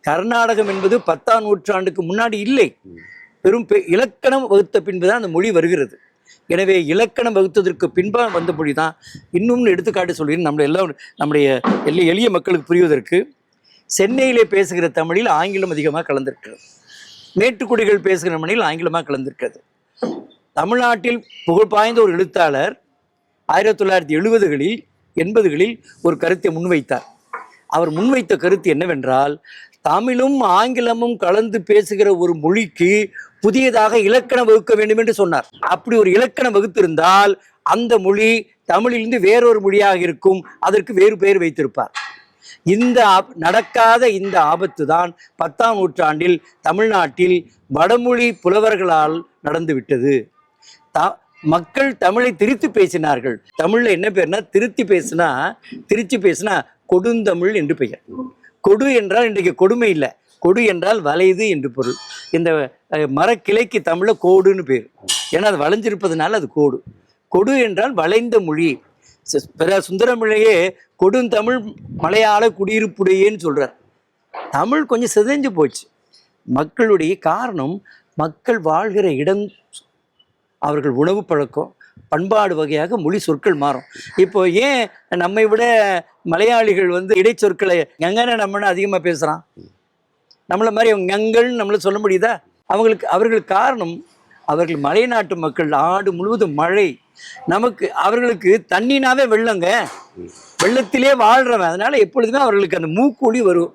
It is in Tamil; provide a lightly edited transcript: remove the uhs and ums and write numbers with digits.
கர்நாடகம் என்பது 10ஆம் நூற்றாண்டுக்கு முன்னாடி இல்லை. பெரும் இலக்கணம் வகுத்த பின்புதான் அந்த மொழி வருகிறது. எனவே இலக்கணம் வகுத்ததற்கு பின்பாக வந்த மொழி தான். இன்னும் எடுத்துக்காட்டு சொல்கிறேன், நம்முடைய எளிய மக்களுக்கு புரிவதற்கு. சென்னையிலே பேசுகிற தமிழில் ஆங்கிலம் அதிகமாக கலந்திருக்கிறது. மேட்டுக்குடிகள் பேசுகிற மொழியில் ஆங்கிலமாக கலந்திருக்கிறது. தமிழ்நாட்டில் புகழ்பாய்ந்த ஒரு எழுத்தாளர் 1970களில் 80களில் ஒரு கருத்தை முன்வைத்தார். அவர் முன்வைத்த கருத்து என்னவென்றால், தமிழும் ஆங்கிலமும் கலந்து பேசுகிற ஒரு மொழிக்கு புதியதாக இலக்கணம் வகுக்க வேண்டும் என்று சொன்னார். அப்படி ஒரு இலக்கணம் வகுத்திருந்தால் அந்த மொழி தமிழிலிருந்து வேறொரு மொழியாக இருக்கும், அதற்கு வேறு பெயர் வைத்திருப்பார். நடக்காத இந்த ஆபத்து தான் 10ஆம் நூற்றாண்டில் தமிழ்நாட்டில் வடமொழி புலவர்களால் நடந்துவிட்டது. மக்கள் தமிழை திரித்து பேசினார்கள். தமிழ்ல என்ன பேர்னா, திருச்சி பேசினா கொடுந்தமிழ் என்று பெயர். கொடு என்றால் இன்றைக்கு கொடுமை இல்லை, கொடு என்றால் வளைது என்று பொருள். இந்த மரக்கிளைக்கு தமிழ்ல கோடுன்னு பேர். ஏன்னா அது வளைஞ்சிருப்பதனால அது கோடு. கொடு என்றால் வளைந்த மொழி. சுந்தரமிழையே கொடுந்தமிழ் மலையாள குடியிருப்புடையேன்னு சொல்றார். தமிழ் கொஞ்சம் சிதைஞ்சு போச்சு. மக்களுடைய காரணம், மக்கள் வாழ்கிற இடம், அவர்கள் உணவு பழக்கம், பண்பாடு வகையாக மொழி சொற்கள் மாறும். இப்போ ஏன் நம்மை விட மலையாளிகள் இடைச்சொற்களை ஞங்கன நம்மன்னு அதிகமாக பேசுகிறான்? நம்மளை மாதிரி அவங்க ஞங்கள்னு நம்மளை சொல்ல முடியுதா? அவர்களுக்கு காரணம், அவர்கள் மலைநாட்டு மக்கள், ஆடு முழுவதும் மழை. அவர்களுக்கு தண்ணினாவே வெள்ளங்க, வெள்ளத்திலே வாழ்றவன். அதனால எப்பொழுதுமே அவர்களுக்கு அந்த மூக்கூடி வரும்.